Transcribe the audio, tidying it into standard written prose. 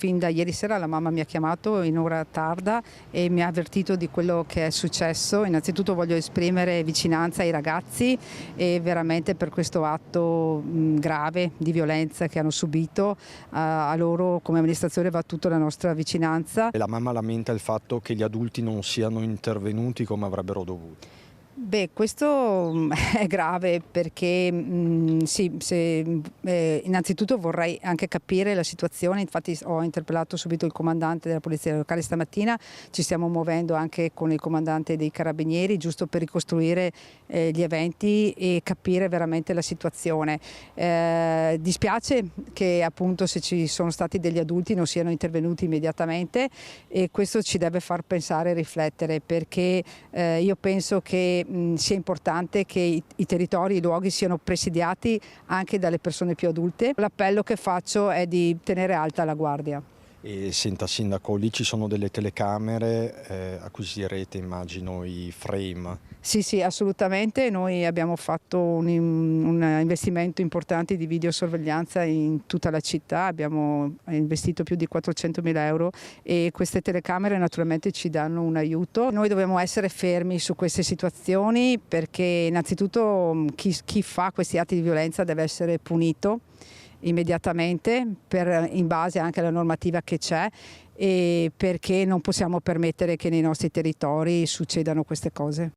fin da ieri sera la mamma mi ha chiamato in ora tarda e mi ha avvertito di quello che è successo. Innanzitutto voglio esprimere vicinanza ai ragazzi e veramente per questo atto grave di violenza che hanno subito, a loro come amministrazione va tutta la nostra vicinanza. E la mamma lamenta il fatto che gli adulti non siano intervenuti come avrebbero dovuto. Beh, questo è grave perché sì, innanzitutto vorrei anche capire la situazione, infatti ho interpellato subito il comandante della polizia locale stamattina, ci stiamo muovendo anche con il comandante dei carabinieri giusto per ricostruire gli eventi e capire veramente la situazione. Dispiace che appunto se ci sono stati degli adulti non siano intervenuti immediatamente e questo ci deve far pensare e riflettere perché io penso che sia importante che i territori, i luoghi siano presidiati anche dalle persone più adulte. L'appello che faccio è di tenere alta la guardia. E senta Sindaco, lì ci sono delle telecamere, acquisirete immagino i frame. Sì, assolutamente. Noi abbiamo fatto un investimento importante di videosorveglianza in tutta la città, abbiamo investito più di 400.000 euro e queste telecamere naturalmente ci danno un aiuto. Noi dobbiamo essere fermi su queste situazioni perché innanzitutto chi fa questi atti di violenza deve essere punito immediatamente in base anche alla normativa che c'è e perché non possiamo permettere che nei nostri territori succedano queste cose.